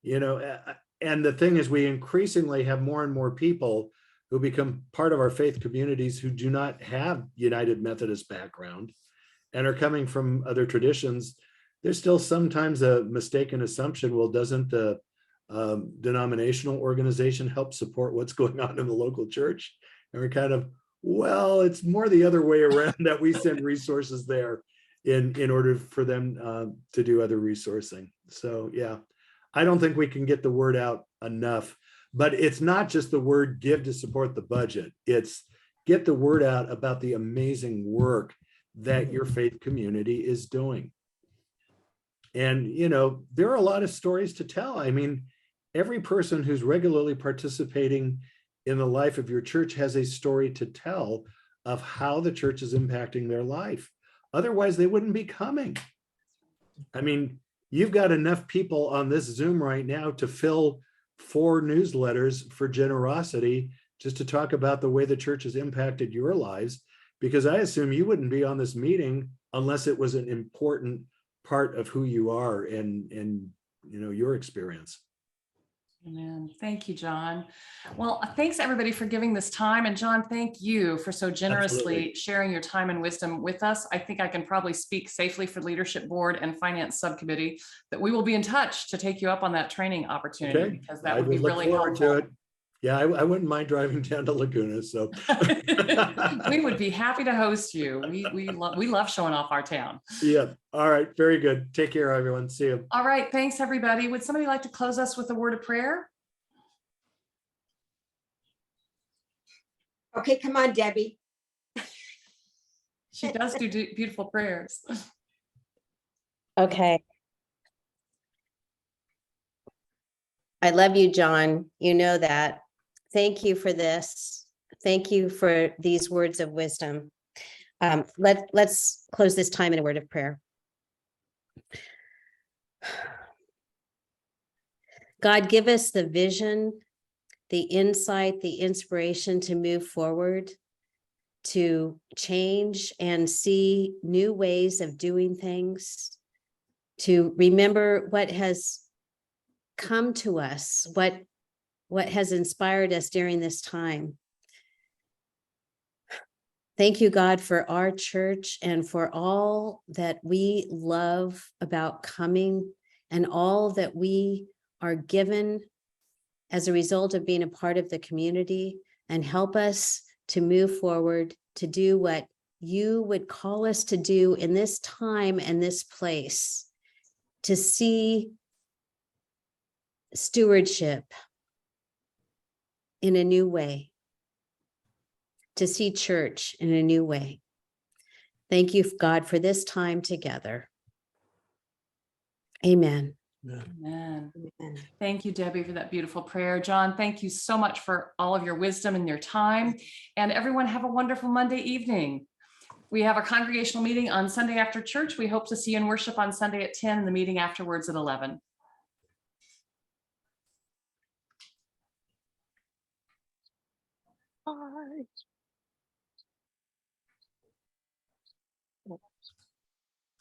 you know, and the thing is, we increasingly have more and more people who become part of our faith communities who do not have United Methodist background and are coming from other traditions. There's still sometimes a mistaken assumption, well, doesn't the denominational organization help support what's going on in the local church? And we're kind of, well, it's more the other way around, that we send resources there in order for them to do other resourcing. So yeah, I don't think we can get the word out enough, but it's not just the word give to support the budget. It's get the word out about the amazing work that your faith community is doing. And, you know, there are a lot of stories to tell. I mean, every person who's regularly participating in the life of your church has a story to tell of how the church is impacting their life. Otherwise, they wouldn't be coming. I mean, you've got enough people on this Zoom right now to fill 4 newsletters for generosity, just to talk about the way the church has impacted your lives, because I assume you wouldn't be on this meeting unless it was an important part of who you are and you know, your experience. Amen. Thank you, John. Well, thanks everybody for giving this time. And John, thank you for so generously Absolutely. sharing your time and wisdom with us. I think I can probably speak safely for Leadership Board and Finance Subcommittee that we will be in touch to take you up on that training opportunity, Okay, because that I would be look really forward helpful. to it. Yeah, I wouldn't mind driving down to Laguna. So We would be happy to host you. We love showing off our town. yeah. All right. Very good. Take care, everyone. See you. All right. Thanks, everybody. Would somebody like to close us with a word of prayer? Okay, come on, Debbie. She does do beautiful prayers. Okay. I love you, John. You know that. Thank you for this. Thank you for these words of wisdom. Let's close this time in a word of prayer. God, give us the vision, the insight, the inspiration to move forward, to change and see new ways of doing things, to remember what has come to us, what has inspired us during this time. Thank you, God, for our church and for all that we love about coming and all that we are given as a result of being a part of the community, and help us to move forward to do what you would call us to do in this time and this place, to see stewardship in a new way, to see church in a new way. Thank you, God, for this time together. Amen. Amen. Amen. Thank you, Debbie, for that beautiful prayer. John, thank you so much for all of your wisdom and your time. And everyone, have a wonderful Monday evening. We have a congregational meeting on Sunday after church. We hope to see you in worship on Sunday at 10 and the meeting afterwards at 11. Bye.